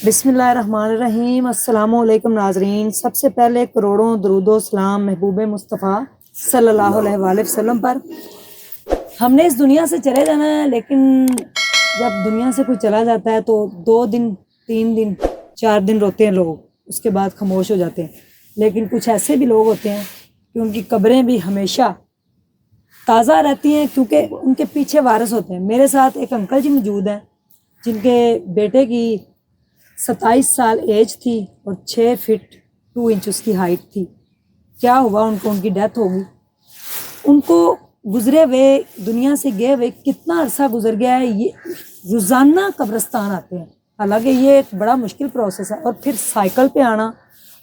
بسم اللہ الرحمن الرحیم۔ السلام علیکم ناظرین، سب سے پہلے کروڑوں درود و سلام محبوب مصطفیٰ صلی اللہ علیہ وآلہ وسلم پر۔ ہم نے اس دنیا سے چلے جانا ہے، لیکن جب دنیا سے کوئی چلا جاتا ہے تو 2 دن 3 دن 4 دن روتے ہیں لوگ، اس کے بعد خاموش ہو جاتے ہیں۔ لیکن کچھ ایسے بھی لوگ ہوتے ہیں کہ ان کی قبریں بھی ہمیشہ تازہ رہتی ہیں، کیونکہ ان کے پیچھے وارث ہوتے ہیں۔ میرے ساتھ ایک انکل جی موجود ہیں جن کے بیٹے کی 27 سال ایج تھی اور 6 فٹ 2 انچ اس کی ہائٹ تھی۔ کیا ہوا ان کو؟ ان کی ڈیتھ ہوگی۔ ان کو گزرے ہوئے، دنیا سے گئے ہوئے کتنا عرصہ گزر گیا ہے، یہ روزانہ قبرستان آتے ہیں۔ حالانکہ یہ ایک بڑا مشکل پروسیس ہے، اور پھر سائیکل پہ آنا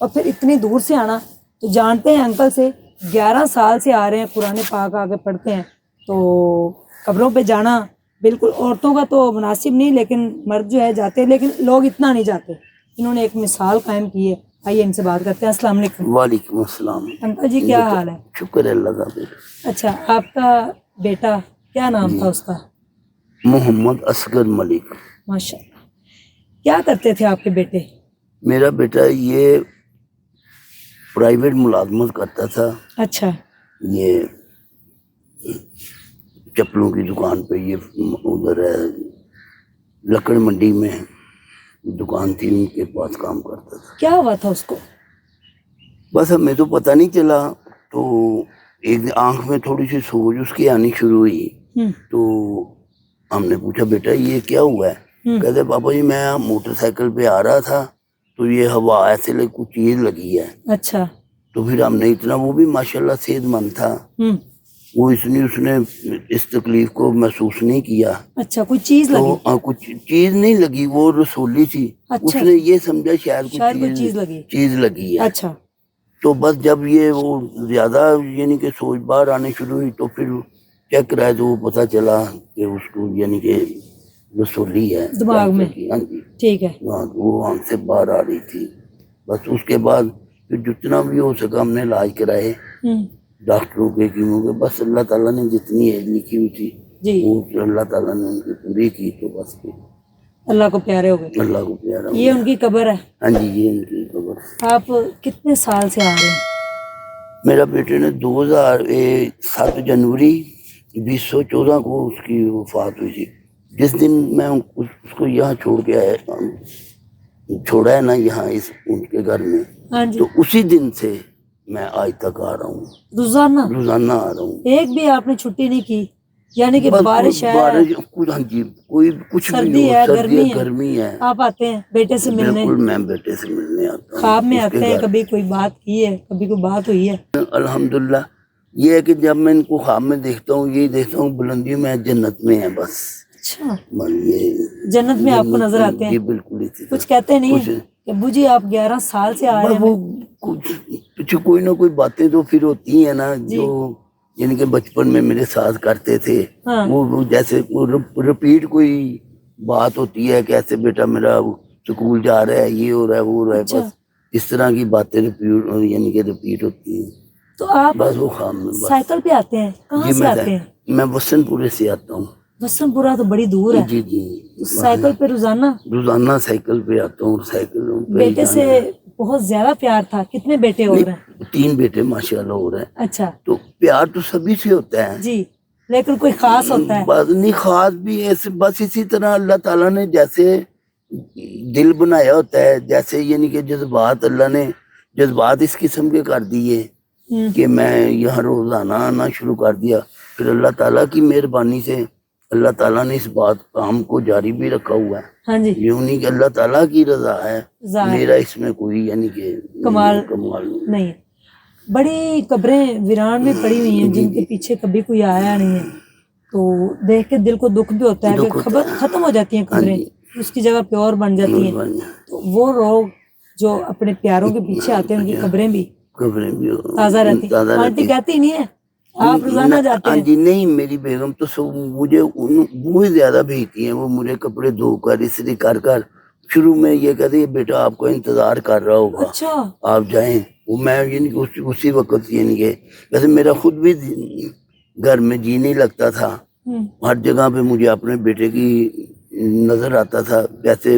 اور پھر اتنی دور سے آنا۔ تو جانتے ہیں انکل سے 11 سال سے آ رہے ہیں، قرآن پاک آگے پڑھتے ہیں، تو قبروں پہ جانا بالکل عورتوں کا تو مناسب نہیں، لیکن مرد جو ہے جاتے ہیں، لیکن لوگ اتنا نہیں جاتے۔ انہوں نے ایک مثال قائم کی ہے، آئیے ان سے بات کرتے ہیں۔ السلام علیکم۔ وعلیکم السلام۔ انکل جی کیا حال ہے؟ شکر ہے اللہ کا۔ اچھا، آپ کا بیٹا کیا نام تھا اس کا؟ محمد اصغر ملک۔ ماشاء اللہ۔ کیا کرتے تھے آپ کے بیٹے؟ میرا بیٹا یہ پرائیویٹ ملازمت کرتا تھا۔ اچھا، یہ چپلوں کی دکان پہ، یہ ادھر ہے لکڑ منڈی میں دکان تھی، ان کے پاس کام کرتا تھا۔ کیا ہوا تھا اس کو؟ بس ہمیں تو پتہ نہیں چلا، تو ایک آنکھ میں تھوڑی سی سوج اس کی آنی شروع ہوئی۔ تو ہم نے پوچھا بیٹا یہ کیا ہوا ہے؟ کہتے پاپا جی میں موٹر سائیکل پہ آ رہا تھا تو یہ ہوا ایسے کچھ چیز لگی ہے۔ اچھا۔ تو پھر ہم نے اتنا، وہ بھی ماشاءاللہ صحت مند تھا، وہ اس نے اس تکلیف کو محسوس نہیں کیا۔ اچھا، کوئی چیز لگی؟ کچھ چیز نہیں لگی، وہ رسولی تھی۔ اس نے یہ سمجھا شاید کوئی چیز لگی ہے۔ اچھا۔ تو بس جب یہ وہ زیادہ یعنی کہ سوچ باہر آنے شروع ہوئی، تو پھر چیک کرائے تو وہ پتہ چلا کہ اس کو یعنی کہ رسولی ہے دماغ میں۔ ہاں جی، ٹھیک ہے۔ وہ آنکھ سے باہر آ رہی تھی۔ بس اس کے بعد پھر جتنا بھی ہو سکا ہم نے علاج کرائے ڈاکٹروں کے، حکیموں کے۔ بس اللہ تعالیٰ نے جتنی ایج لکھی ہوئی تھی وہ اللہ تعالیٰ نے ان کی پوری کی، تو بس پھر اللہ کو پیارے ہو گئے۔ اللہ کو پیارا۔ یہ ان کی قبر ہے؟ ہاں جی، یہ ان کی قبر۔ آپ کتنے سال سے آ رہے ہیں؟ میرا بیٹے نے 7 جنوری 2014 کو اس کی وفات ہوئی تھی۔ جس دن میں اس کو یہاں چھوڑ کے چھوڑا ہے نا یہاں ان کے گھر میں، تو اسی دن سے میں آج تک آ رہا ہوں، روزانہ آ رہا ہوں۔ ایک بھی آپ نے چھٹی نہیں کی؟ یعنی کہ بارش ہے، ہاں جی، کوئی کچھ سردی ہے، گرمی ہے، آپ آتے ہیں بیٹے سے ملنے؟ بالکل، میں بیٹے سے ملنے آتا ہوں۔ خواب میں آتے ہیں؟ کبھی کوئی بات کی ہے؟ کبھی کوئی بات ہوئی ہے؟ الحمدللہ یہ ہے کہ جب میں ان کو خواب میں دیکھتا ہوں، یہی دیکھتا ہوں بلندیوں میں جنت میں ہے بس۔ اچھا، یہ جنت میں آپ کو نظر آتے ہیں؟ یہ بالکل کچھ کہتے نہیں کہ ابو جی آپ 11 سال سے آ رہے ہیں؟ وہ کچھ کوئی نہ کوئی باتیں تو پھر ہوتی ہیں نا، جو یعنی کہ بچپن میں میرے ساتھ کرتے تھے، وہ جیسے رپیٹ کوئی بات ہوتی ہے کہ ایسے بیٹا میرا سکول جا رہا ہے، یہ ہو رہا ہے، وہ ہو رہا ہے، بس اس طرح کی باتیں یعنی کہ رپیٹ ہوتی ہیں۔ تو آپ بس وہ خواب میں سائیکل پہ آتے ہیں؟ کہاں سے آتے ہیں؟ میں وسن پورے سے آتا ہوں۔ وسن پورہ تو بڑی دور ہے۔ جی جی، سائیکل پہ روزانہ سائیکل پہ آتا ہوں۔ سائیکل بیٹے سے بہت زیادہ پیار تھا؟ کتنے بیٹے ہو رہے ہیں؟ 3 بیٹے ماشاءاللہ ہو رہے ہیں۔ اچھا، تو پیار تو سبھی سے ہوتا ہے جی، لیکن کوئی خاص ہوتا ہے؟ بس نہیں، خاص بھی ایسے، بس اسی طرح اللہ تعالیٰ نے جیسے دل بنایا ہوتا ہے، جیسے یعنی کہ جذبات، اللہ نے جذبات اس قسم کے کر دیے کہ میں یہاں روزانہ آنا شروع کر دیا۔ پھر اللہ تعالیٰ کی مہربانی سے اللہ تعالیٰ نے اس کام کو جاری بھی رکھا ہوا ہے۔ ہاں جی، یہ انہیں کہ اللہ تعالیٰ کی رضا ہے، میرا اس میں کوئی یعنی کہ کمال نہیں۔ بڑی قبریں ویران میں پڑی ہوئی ہیں جن کے پیچھے کبھی کوئی آیا نہیں ہے، تو دیکھ کے دل کو دکھ بھی ہوتا ہے کہ خبر ختم ہو جاتی ہیں قبریں، اس کی جگہ پہ اور بن جاتی ہیں۔ تو وہ لوگ جو اپنے پیاروں کے پیچھے آتے ہیں ان کی قبریں بھی تازہ رہتی ہیں۔ آنٹی کہتی نہیں ہے آپ روزانہ جاتے ہیں؟ جی نہیں، میری بیگم تو مجھے وہ زیادہ بھیجتی ہیں، وہ مجھے کپڑے دھو کر استری کر کر شروع میں یہ کہتے ہیں بیٹا آپ کو انتظار کر رہا ہوگا، آپ جائیں۔ وہ میں یعنی کہ اسی وقت یعنی کہ ویسے میرا خود بھی گھر میں جی نہیں لگتا تھا، ہر جگہ پہ مجھے اپنے بیٹے کی نظر آتا تھا، جیسے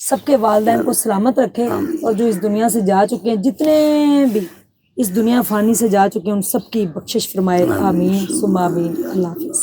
سب کے والدین کو سلامت رکھے، اور جو اس دنیا سے جا چکے ہیں، جتنے بھی اس دنیا فانی سے جا چکے ہیں، ان سب کی بخشش فرمائے، آمین ثم آمین۔ اللہ حافظ۔